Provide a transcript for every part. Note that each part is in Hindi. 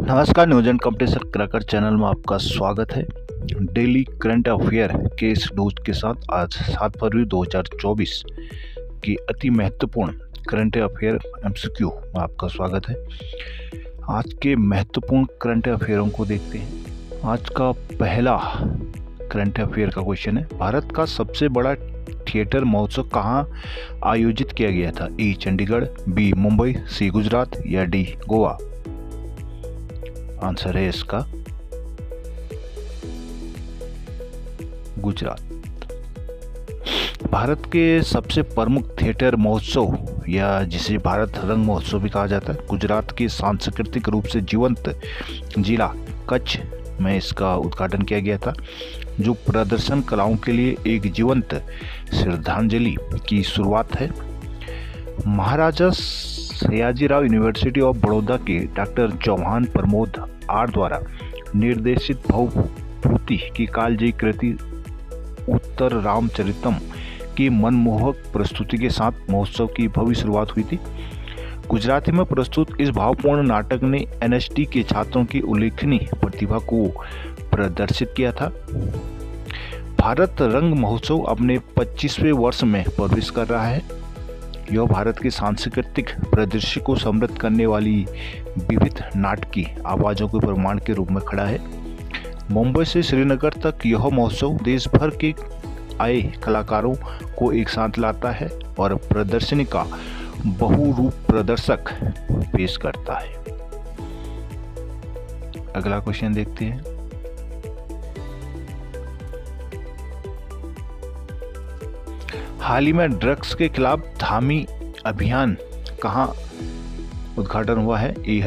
नमस्कार, news and competition cracker channel में आपका स्वागत है। डेली करंट अफेयर के इस डोज के साथ आज 7 फरवरी 2024 की अति महत्वपूर्ण करंट अफेयर एमसीक्यू में आपका स्वागत है। आज के महत्वपूर्ण करंट अफेयरों को देखते हैं। आज का पहला करंट अफेयर का क्वेश्चन है, भारत का सबसे बड़ा थिएटर महोत्सव कहाँ आयोजित किया गया था? ए चंडीगढ़, बी मुंबई, सी गुजरात या डी गोवा? आंसर है इसका गुजरात। भारत के सबसे प्रमुख थिएटर महोत्सव या जिसे भारत रंग महोत्सव भी कहा जाता है, गुजरात के सांस्कृतिक रूप से जीवंत जिला कच्छ में इसका उद्घाटन किया गया था, जो प्रदर्शन कलाओं के लिए एक जीवंत श्रद्धांजलि की शुरुआत है। महाराजा सयाजीराव यूनिवर्सिटी ऑफ बड़ौदा के डॉक्टर चौहान प्रमोद आर द्वारा निर्देशित भवभूति की कालजयी कृति उत्तर रामचरितम की मनमोहक प्रस्तुति के साथ महोत्सव की भव्य शुरुआत हुई थी। गुजराती में प्रस्तुत इस भावपूर्ण नाटक ने एनएसटी के छात्रों की उल्लेखनीय प्रतिभा को प्रदर्शित किया था। भारत रंग महोत्सव अपने 25वें वर्ष में प्रवेश कर रहा है। यह भारत के सांस्कृतिक परिदृश्य को समृद्ध करने वाली विविध नाटकीय आवाज़ों के प्रमाण के रूप में खड़ा है। मुंबई से श्रीनगर तक यह महोत्सव देश भर के आए कलाकारों को एक साथ लाता है और प्रदर्शनी का बहुरूप प्रदर्शक पेश करता है। अगला क्वेश्चन देखते हैं। हाल ही में ड्रग्स के खिलाफ धामी अभियान कहाँ उद्घाटन हुआ है? ए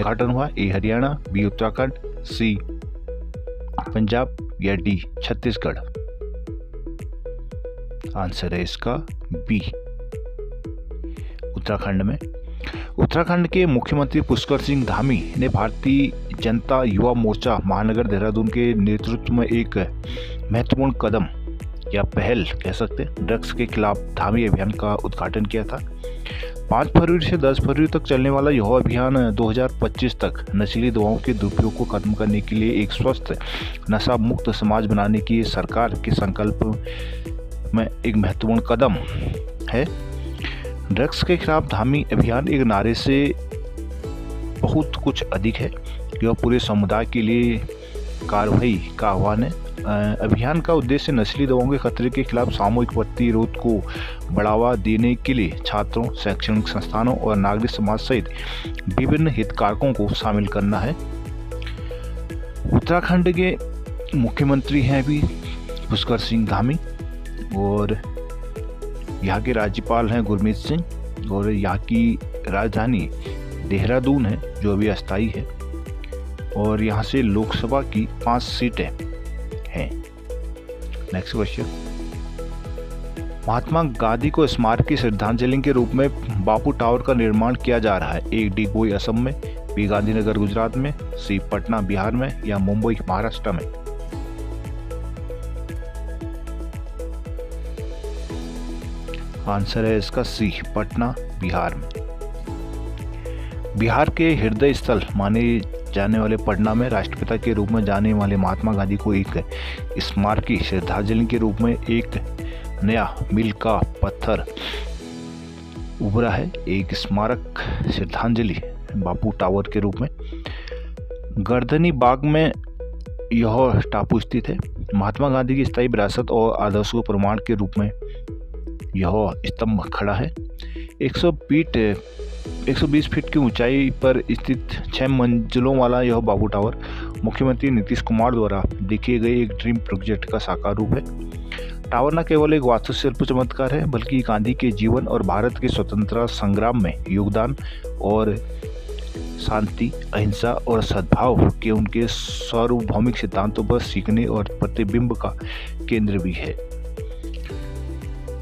हरियाणा, बी उत्तराखंड, सी पंजाब या डी छत्तीसगढ़? आंसर है इसका बी उत्तराखंड में। उत्तराखंड के मुख्यमंत्री पुष्कर सिंह धामी ने भारतीय जनता युवा मोर्चा महानगर देहरादून के नेतृत्व में एक महत्वपूर्ण कदम या पहल कह सकते हैं, ड्रग्स के खिलाफ धामी अभियान का उद्घाटन किया था। 5 फरवरी से 10 फरवरी तक चलने वाला यह अभियान 2025 तक नशीली दवाओं के दुरुपयोग को खत्म करने के लिए एक स्वस्थ नशा मुक्त समाज बनाने की सरकार के संकल्प में एक महत्वपूर्ण कदम है। ड्रग्स के खिलाफ धामी अभियान एक नारे से बहुत कुछ अधिक है। यह पूरे समुदाय के लिए कार्रवाई का आह्वान है। अभियान का उद्देश्य नस्ली दवाओं के खतरे के खिलाफ सामूहिक प्रतिरोध को बढ़ावा देने के लिए छात्रों, शैक्षणिक संस्थानों और नागरिक समाज सहित विभिन्न हितधारकों को शामिल करना है। उत्तराखंड के मुख्यमंत्री हैं अभी पुष्कर सिंह धामी और यहाँ के राज्यपाल हैं गुरमीत सिंह और यहाँ की राजधानी देहरादून है जो अभी अस्थायी है और यहाँ से लोकसभा की 5 सीटें हैं। नेक्स्ट क्वेश्चन, महात्मा गांधी को स्मारकीय श्रद्धांजलि के रूप में बापू टावर का निर्माण किया जा रहा है। ए डिगबोई असम में, बी गांधीनगर गुजरात में, सी पटना बिहार में या मुंबई महाराष्ट्र में? आंसर है इसका सी पटना बिहार में। बिहार के हृदय स्थल माने जाने वाले पटना में राष्ट्रपिता के रूप में जाने वाले महात्मा गांधी को एक स्मारकीय श्रद्धांजलि के रूप में एक नया मील का पत्थर उभरा है। एक स्मारक श्रद्धांजलि बापू टावर के रूप में गर्दनी बाग में यह टापू स्थित है। महात्मा गांधी की स्थायी विरासत और आदर्शों के प्रमाण के रूप में यह स्तंभ खड़ा है। 120 फीट की ऊंचाई पर स्थित 6 मंजिलों वाला यह बापू टावर मुख्यमंत्री नीतीश कुमार द्वारा देखे गए एक ड्रीम प्रोजेक्ट का साकार रूप है। टावर न केवल एक वास्तुशिल्प चमत्कार है बल्कि गांधी के जीवन और भारत के स्वतंत्रता संग्राम में योगदान और शांति, अहिंसा और सद्भाव के उनके सार्वभौमिक सिद्धांतों पर सीखने और प्रतिबिंब का केंद्र भी है।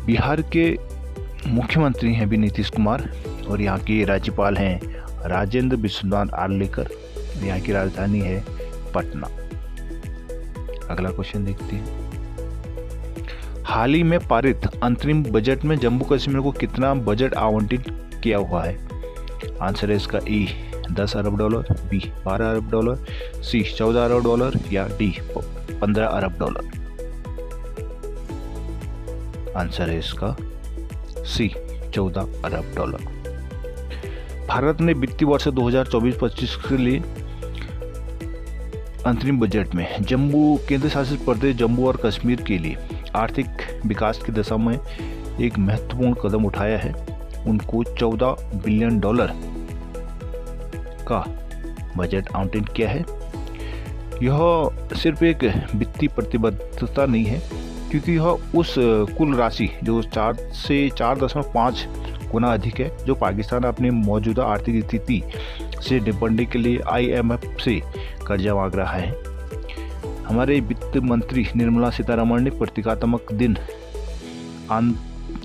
बिहार के मुख्यमंत्री हैं भी नीतीश कुमार और यहाँ के राज्यपाल हैं राजेंद्र विश्वनाथ आर्लेकर। यहाँ की राजधानी है पटना। अगला क्वेश्चन देखते हैं। हाल ही में पारित अंतरिम बजट में जम्मू कश्मीर को कितना बजट आवंटित किया हुआ है? आंसर है इसका ई 10 अरब डॉलर, बी 12 अरब डॉलर, सी 14 अरब डॉलर या डी 15 अरब डॉलर। आंसर है इसका सी 14 अरब डॉलर। भारत ने वित्तीय वर्ष 2024-25 के लिए अंतरिम बजट में केंद्र शासित प्रदेश जम्मू और कश्मीर के लिए आर्थिक विकास की दिशा में एक महत्वपूर्ण कदम उठाया है। उनको 14 बिलियन डॉलर का बजट आवंटित किया है। यह सिर्फ एक वित्तीय प्रतिबद्धता नहीं है, क्योंकि यह उस कुल राशि जो 4 से 4.5 गुना अधिक है जो पाकिस्तान अपनी मौजूदा आर्थिक स्थिति से निपटने के लिए IMF से कर्जा मांग रहा है। हमारे वित्त मंत्री निर्मला सीतारमण ने प्रतीकात्मक दिन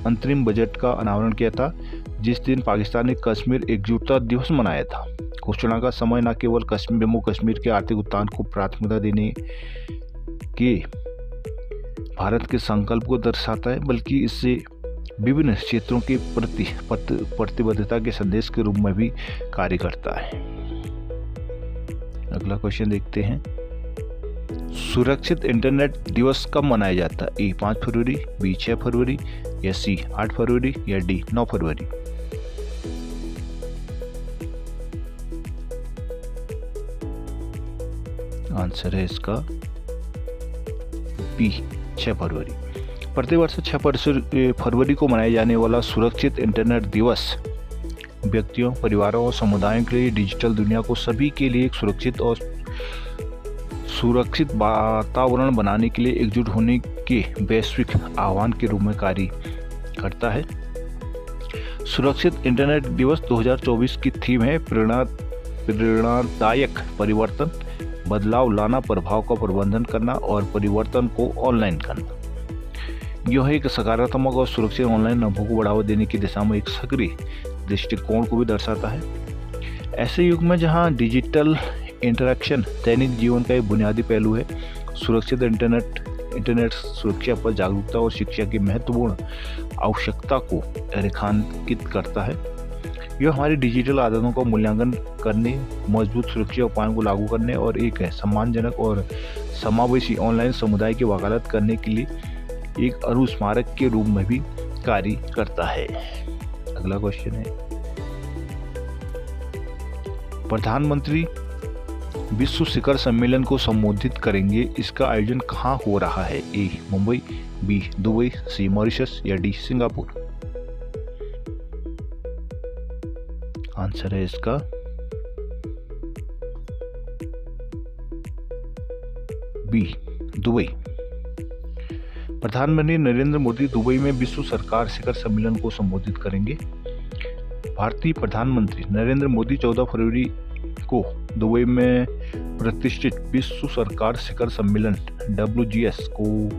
अंतरिम बजट का अनावरण किया था, जिस दिन पाकिस्तान ने कश्मीर एकजुटता दिवस मनाया था। घोषणा का समय न केवल जम्मू कश्मीर के आर्थिक उत्थान को प्राथमिकता देने के भारत के संकल्प को दर्शाता है, बल्कि इससे विभिन्न क्षेत्रों के प्रति प्रतिबद्धता के संदेश के रूप में भी कार्य करता है। अगला क्वेश्चन देखते हैं। सुरक्षित इंटरनेट दिवस कब मनाया जाता है? ए 5 फरवरी, बी 6 फरवरी या सी 8 फरवरी या डी 9 फरवरी। आंसर है इसका बी 6 फरवरी। प्रतिवर्ष 6 फरवरी को मनाया जाने वाला सुरक्षित इंटरनेट दिवस व्यक्तियों, परिवारों और समुदायों के लिए डिजिटल दुनिया को सभी के लिए एक सुरक्षित और सुरक्षित वातावरण बनाने के लिए एकजुट होने के वैश्विक आह्वान के रूप में कार्य करता है। सुरक्षित इंटरनेट दिवस 2024 की थीम है प्रेरणादायक परिवर्तन, बदलाव लाना, प्रभाव का प्रबंधन करना और परिवर्तन को ऑनलाइन करना। यह एक सकारात्मक और सुरक्षित ऑनलाइन अनुभव को बढ़ावा देने की दिशा में एक सक्रिय दृष्टिकोण को भी दर्शाता है। ऐसे युग में जहां डिजिटल इंटरैक्शन दैनिक जीवन का एक बुनियादी पहलू है, सुरक्षित इंटरनेट सुरक्षा पर जागरूकता और शिक्षा की महत्वपूर्ण आवश्यकता को रेखांकित करता है। यह हमारी डिजिटल आदतों का मूल्यांकन करने, मजबूत सुरक्षा उपायों को लागू करने और एक सम्मानजनक और समावेशी ऑनलाइन समुदाय की वकालत करने के लिए एक अनुस्मारक के रूप में भी कार्य करता है। अगला क्वेश्चन है। प्रधानमंत्री विश्व शिखर सम्मेलन को संबोधित करेंगे, इसका आयोजन कहाँ हो रहा है? ए मुंबई, बी दुबई, सी मॉरिशस या डी सिंगापुर। आंसर है इसका बी दुबई। प्रधानमंत्री नरेंद्र मोदी दुबई में विश्व सरकार शिखर सम्मेलन को संबोधित करेंगे। भारतीय प्रधानमंत्री नरेंद्र मोदी 14 फरवरी को दुबई में प्रतिष्ठित विश्व सरकार शिखर सम्मेलन WGS को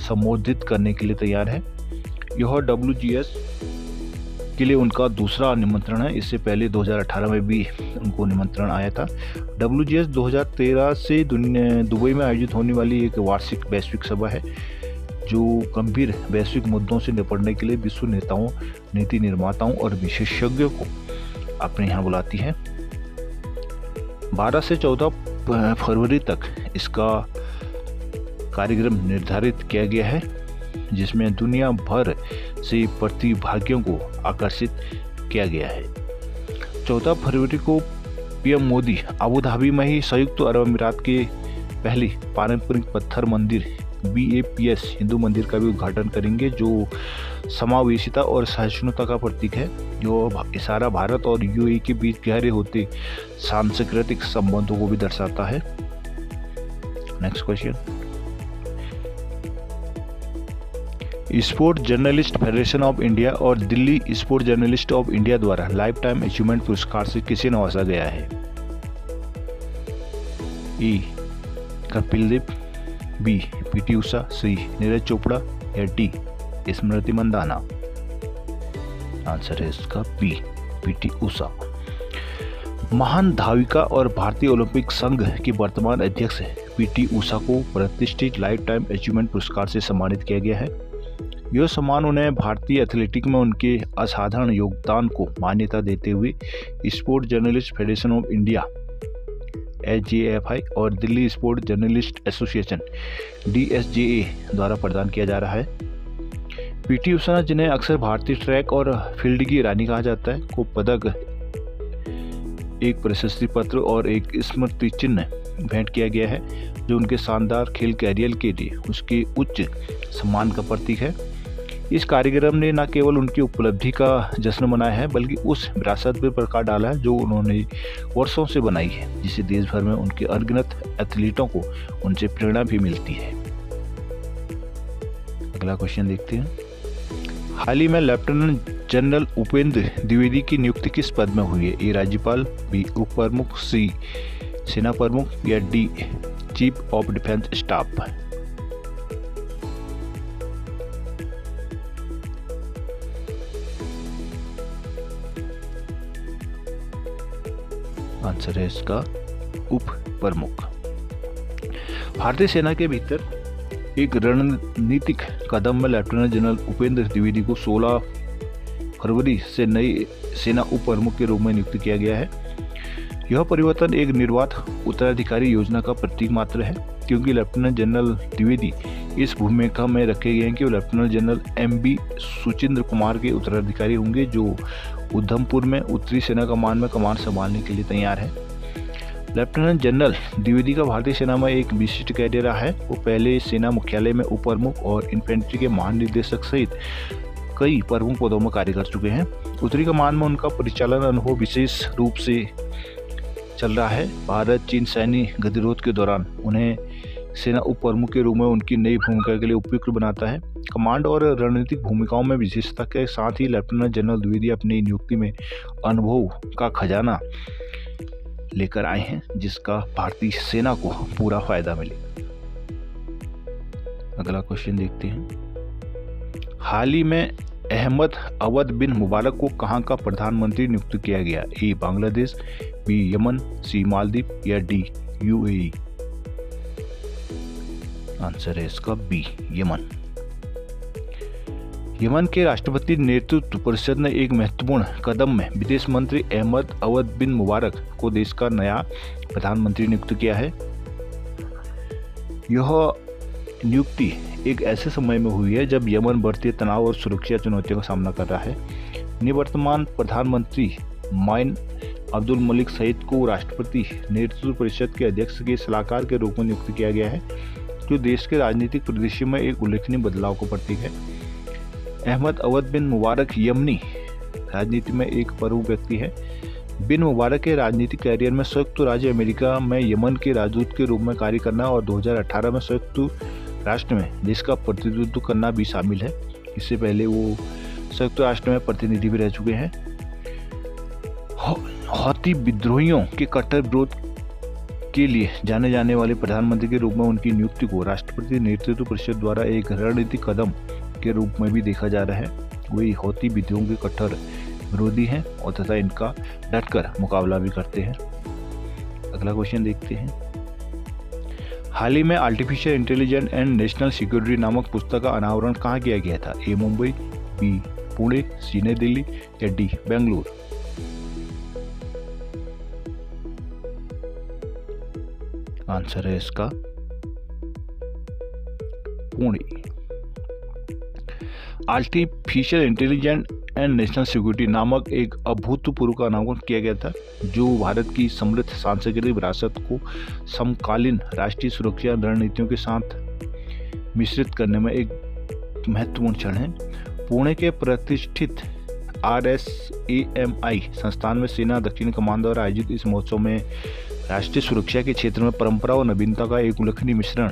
संबोधित करने के लिए तैयार है। यह WGS के लिए उनका दूसरा निमंत्रण है। इससे पहले 2018 में भी उनको निमंत्रण आया था। WGS 2013 से दुबई में आयोजित होने वाली एक वार्षिक वैश्विक सभा है जो गंभीर वैश्विक मुद्दों से निपटने के लिए विश्व नेताओं, नीति निर्माताओं और विशेषज्ञों को अपने यहाँ बुलाती है। 12 से 14 फरवरी तक इसका कार्यक्रम निर्धारित किया गया है, जिसमें दुनिया भर से प्रतिभागियों को आकर्षित किया गया है। 14 फरवरी को PM मोदी अबू धाबी में ही संयुक्त अरब अमीरात के पहली पारंपरिक पत्थर मंदिर BAPS हिंदू मंदिर का भी उद्घाटन करेंगे, जो समावेशिता और सहिष्णुता का प्रतीक है, जो इशारा भारत और UAE के बीच गहरे होते सांस्कृतिक संबंधों को भी दर्शाता है। Next question. Sport journalist federation of India और Delhi sport journalist of India द्वारा लाइफ टाइम अचीवमेंट पुरस्कार से किसे नवाजा गया है? E Kapil Dev, B PT Usha, C Neeraj Chopra या डी स्मृति मंदाना। आंसर है इसका बी PT उषा। महान धाविका और भारतीय ओलंपिक संघ की वर्तमान अध्यक्ष PT उषा को प्रतिष्ठित लाइफ टाइम अचीवमेंट पुरस्कार से सम्मानित किया गया है। यह सम्मान उन्हें भारतीय एथलेटिक्स में उनके असाधारण योगदान को मान्यता देते हुए sport journalist federation of India SJFI और Delhi sport journalist association DSJA द्वारा प्रदान किया जा रहा है। PT उषा, जिन्हें अक्सर भारतीय ट्रैक और फील्ड की रानी कहा जाता है, को पदक, एक प्रशस्ति पत्र और एक स्मृति चिन्ह भेंट किया गया है, जो उनके शानदार खेल कैरियर के लिए उसके उच्च सम्मान का प्रतीक है। इस कार्यक्रम ने न केवल उनकी उपलब्धि का जश्न मनाया है, बल्कि उस विरासत पर प्रकाश डाला है जो उन्होंने वर्षों से बनाई है, जिससे देश भर में उनके अनगिनत एथलीटों को उनसे प्रेरणा भी मिलती है। अगला क्वेश्चन देखते हैं। हाल ही में लेफ्टिनेंट जनरल उपेंद्र द्विवेदी की नियुक्ति किस पद में हुई है? A राज्यपाल, B उप प्रमुख, C सेना प्रमुख या D chief of defence staff. Answer है इसका उप प्रमुख। भारतीय सेना के भीतर एक रणनीतिक कदम में लेफ्टिनेंट जनरल उपेंद्र द्विवेदी को 16 फरवरी से नई सेना उप प्रमुख के रूप में नियुक्त किया गया है। यह परिवर्तन एक निर्वाध उत्तराधिकारी योजना का प्रतीक मात्र है, क्योंकि लेफ्टिनेंट जनरल द्विवेदी इस भूमिका में रखे गए हैं कि वो lieutenant general MB Suchindra Kumar के उत्तराधिकारी होंगे, जो उधमपुर में उत्तरी सेना कमान में कमान संभालने के लिए तैयार है। लेफ्टिनेंट जनरल द्विवेदी का भारतीय सेना में एक विशिष्ट कैरियर रहा है। वो पहले सेना मुख्यालय में उप प्रमुख और इन्फेंट्री के महानिदेशक सहित कई प्रमुख पदों में कार्य कर चुके हैं। उत्तरी कमान में उनका परिचालन अनुभव विशेष रूप से चल रहा है। भारत चीन सैन्य गतिरोध के दौरान उन्हें सेना उप प्रमुख के रूप में उनकी नई भूमिका के लिए उपयुक्त बनाता है। कमांड और रणनीतिक भूमिकाओं में विशेषता के साथ ही लेफ्टिनेंट जनरल द्विवेदी अपनी नियुक्ति में अनुभव का खजाना लेकर आए हैं, जिसका भारतीय सेना को पूरा फायदा मिले। अगला क्वेश्चन देखते हैं। हाल ही में अहमद अवध बिन मुबारक को कहां का प्रधानमंत्री नियुक्त किया गया? A Bangladesh, B Yemen, C Maldives या D UAE। आंसर है इसका B यमन। यमन के राष्ट्रपति नेतृत्व परिषद ने एक महत्वपूर्ण कदम में विदेश मंत्री अहमद अवध बिन मुबारक को देश का नया प्रधानमंत्री नियुक्त किया है। यह नियुक्ति एक ऐसे समय में हुई है जब यमन बढ़ते तनाव और सुरक्षा चुनौतियों का सामना कर रहा है। निवर्तमान प्रधानमंत्री माइन अब्दुल मलिक सईद को राष्ट्रपति नेतृत्व परिषद के अध्यक्ष के सलाहकार के रूप में नियुक्त किया गया है, जो देश के राजनीतिक परिदृश्य में एक उल्लेखनीय बदलाव का प्रतीक है। अहमद अवध बिन मुबारक यमनी राजनीति में एक प्रमुख व्यक्ति है। बिन मुबारक के राजनीतिक कैरियर में संयुक्त राज्य अमेरिका में यमन के राजदूत के रूप में कार्य करना और 2018 में संयुक्त राष्ट्र में देश का प्रतिनिधित्व करना भी शामिल है। इससे पहले वो संयुक्त राष्ट्र में प्रतिनिधि भी रह चुके हैं। हौती विद्रोहियों के कट्टर विरोध के लिए जाने जाने वाले प्रधानमंत्री के रूप में उनकी नियुक्ति को राष्ट्रपति नेतृत्व परिषद द्वारा एक रणनीतिक कदम के रूप में भी देखा जा रहा है। वे हौती विद्रोहियों के कट्टर विरोधी हैं और तथा इनका डटकर मुकाबला भी करते हैं। अगला क्वेश्चन देखते हैं। हाल ही में artificial intelligence and national security नामक पुस्तक का अनावरण कहाँ किया गया था? A Mumbai, B Pune, C नई दिल्ली या D बेंगलुरु। आंसर है इसका Pune. Artificial intelligence and national security नामक एक अभूतपूर्व का अनावरण किया गया था, जो भारत की समृद्ध सांस्कृतिक विरासत को समकालीन राष्ट्रीय सुरक्षा रणनीतियों के साथ मिश्रित करने में एक महत्वपूर्ण क्षण है। पुणे के प्रतिष्ठित RSAMI संस्थान में सेना दक्षिण कमान द्वारा आयोजित इस महोत्सव में राष्ट्रीय सुरक्षा के क्षेत्र में परंपरा और नवीनता का एक उल्लेखनीय मिश्रण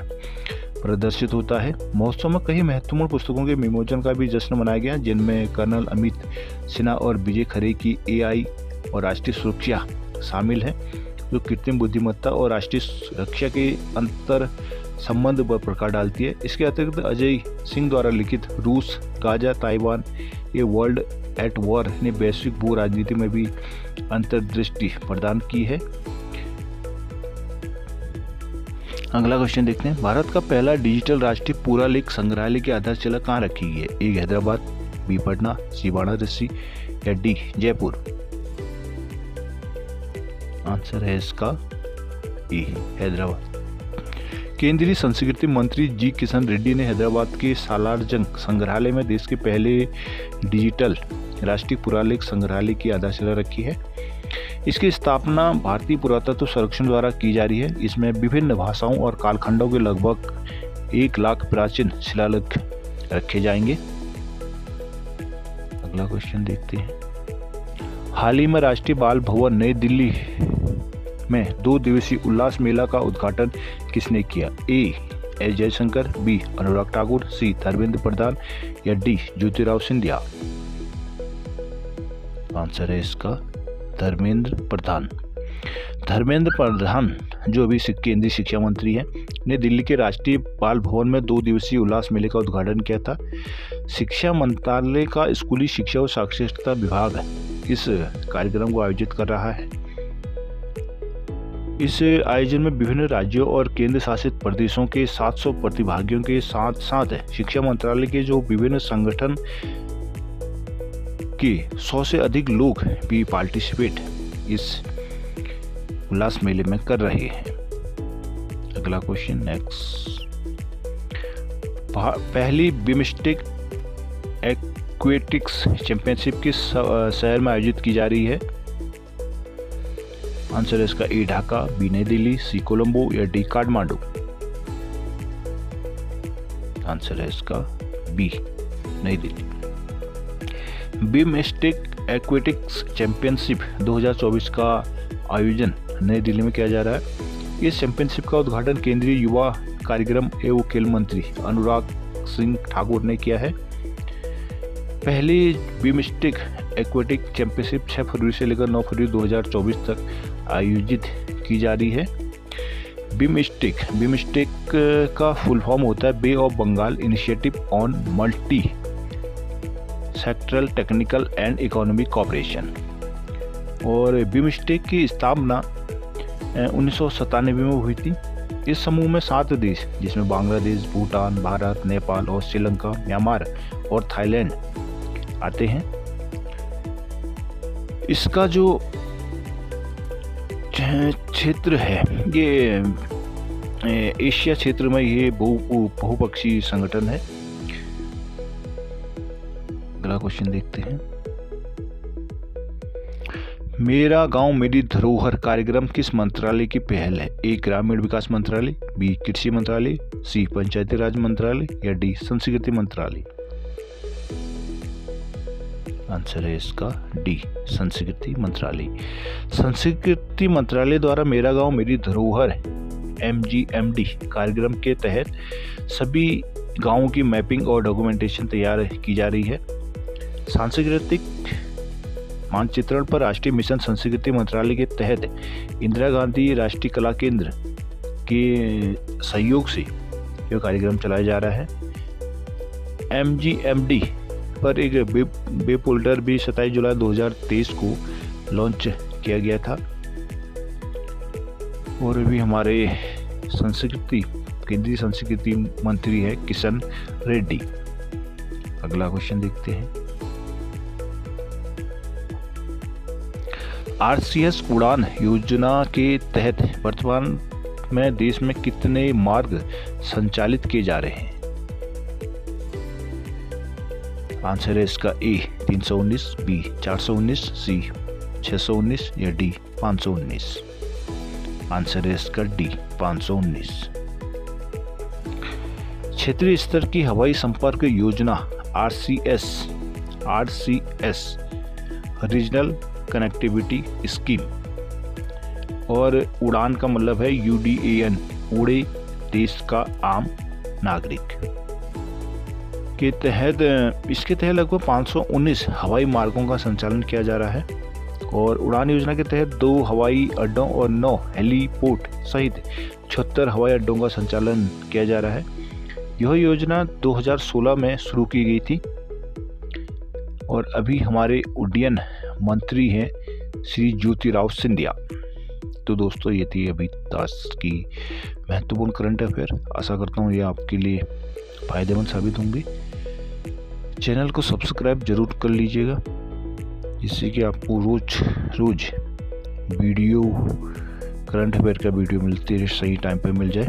प्रदर्शित होता है। महोत्सव में कई महत्वपूर्ण पुस्तकों के विमोचन का भी जश्न मनाया गया, जिनमें कर्नल अमित सिन्हा और विजय खरे की AI और राष्ट्रीय सुरक्षा शामिल है, जो कृत्रिम बुद्धिमत्ता और राष्ट्रीय सुरक्षा के अंतर संबंध पर प्रकाश डालती है। इसके अतिरिक्त अजय सिंह द्वारा लिखित रूस, Gaza, Taiwan a world at war ने वैश्विक भू राजनीति में भी अंतर्दृष्टि प्रदान की है। अगला क्वेश्चन देखते हैं, भारत का पहला डिजिटल राष्ट्रीय पुरालेख संग्रहालय की आधारशिला कहाँ रखी गई है? ए हैदराबाद, बी पटना, सी वाराणसी या डी जयपुर? आंसर है इसका ए हैदराबाद। केंद्रीय संस्कृति मंत्री जी किशन रेड्डी ने हैदराबाद के सालारजंग संग्रहालय में देश के पहले डिजिटल राष्ट्रीय पुरालेख संग्रहालय की आधारशिला रखी है। इसकी स्थापना भारतीय पुरातत्व संरक्षण द्वारा की जा रही है। इसमें विभिन्न भाषाओं और कालखंडों के लगभग 1 लाख प्राचीन शिलालेख रखे जाएंगे। अगला क्वेश्चन देखते हैं, हाल ही में राष्ट्रीय बाल भवन नई दिल्ली में 2 दिवसीय उल्लास मेला का उद्घाटन किसने किया? A S Jaishankar, B Anurag Thakur, सी धर्मेंद्र प्रधान या डी ज्योतिराव सिंधिया? आंसर है इसका धर्मेंद्र प्रधान। धर्मेंद्र प्रधान जो अभी केंद्रीय शिक्षा मंत्री हैं, ने दिल्ली के राष्ट्रीय बाल भवन में 2 दिवसीय उल्लास मेले का उद्घाटन किया था। शिक्षा मंत्रालय का स्कूली शिक्षा और साक्षरता विभाग इस कार्यक्रम को आयोजित कर रहा है। इस आयोजन में विभिन्न राज्यों और केंद्र शासित प्रदेशों के 700 प्रतिभागियों के साथ साथ शिक्षा मंत्रालय के जो विभिन्न संगठन के 100 से अधिक लोग भी पार्टिसिपेट इस उल्लास मेले में कर रहे हैं। अगला क्वेश्चन नेक्स्ट, पहली बिमस्टेक एक्वेटिक्स चैंपियनशिप किस शहर में आयोजित की जा रही है? आंसर है इसका ए ढाका, बी नई दिल्ली, सी कोलंबो या डी काठमांडू? आंसर है इसका बी नई दिल्ली। बिमस्टेक एक्वेटिक्स चैंपियनशिप 2024 का आयोजन नई दिल्ली में किया जा रहा है। इस चैंपियनशिप का उद्घाटन केंद्रीय युवा कार्यक्रम एवं खेल मंत्री अनुराग सिंह ठाकुर ने किया है। पहली बिमस्टेक एक्वेटिक चैंपियनशिप 6 फरवरी से लेकर 9 फरवरी 2024 तक आयोजित की जा रही है। बिमस्टेक का फुल फॉर्म होता है Bay of Bengal initiative on multi sectoral technical and economic cooperation. और बिमस्टेक की स्थापना 1997 में हुई थी। इस समूह में 7 देश, जिसमें बांग्लादेश, भूटान, भारत, नेपाल और श्रीलंका, म्यांमार और थाईलैंड आते हैं। इसका जो क्षेत्र है ये एशिया क्षेत्र में ये बहुपक्षीय संगठन है। अगला क्वेश्चन देखते हैं, मेरा गांव मेरी धरोहर कार्यक्रम किस मंत्रालय की पहल है? ए ग्रामीण विकास मंत्रालय, बी कृषि मंत्रालय, सी पंचायती राज मंत्रालय या डी संस्कृति मंत्रालय? आंसर है इसका डी संस्कृति मंत्रालय। संस्कृति मंत्रालय द्वारा मेरा गांव मेरी धरोहर MGMD कार्यक्रम के तहत सभी गांवों की मैपिंग और डॉक्यूमेंटेशन तैयार की जा रही है। सांस्कृतिक मानचित्रण पर राष्ट्रीय मिशन संस्कृति मंत्रालय के तहत इंदिरा गांधी राष्ट्रीय कला केंद्र के सहयोग से यह कार्यक्रम चलाया जा रहा है। MGMD पर एक वेब पोर्टल भी 27 जुलाई 2023 को लॉन्च किया गया था। और भी हमारे केंद्रीय संस्कृति मंत्री है किशन रेड्डी। अगला क्वेश्चन देखते हैं, RCS उड़ान योजना के तहत वर्तमान में देश में कितने मार्ग संचालित किए जा रहे हैं? आंसर है इसका ए 319, बी 419, सी 619 या डी 519? आंसर है इसका डी 519। क्षेत्रीय स्तर की हवाई संपर्क योजना RCS रीजनल कनेक्टिविटी स्कीम, और उड़ान का मतलब है UDAN उड़े देश का आम नागरिक के तहत, इसके तहत लगभग 519 हवाई मार्गों का संचालन किया जा रहा है। और उड़ान योजना के तहत 2 हवाई अड्डों और 9 हेलीपोर्ट सहित 76 हवाई अड्डों का संचालन किया जा रहा है। यह योजना 2016 में शुरू की गई थी और अभी हमारे उड्डयन मंत्री हैं श्री ज्योतिराव सिंधिया। तो दोस्तों ये थी अभी ताज की महत्वपूर्ण करंट अफेयर। आशा करता हूँ ये आपके लिए फ़ायदेमंद साबित होंगे। चैनल को सब्सक्राइब जरूर कर लीजिएगा, जिससे कि आपको रोज़ वीडियो करंट अफेयर का वीडियो मिलती है, सही टाइम पे मिल जाए।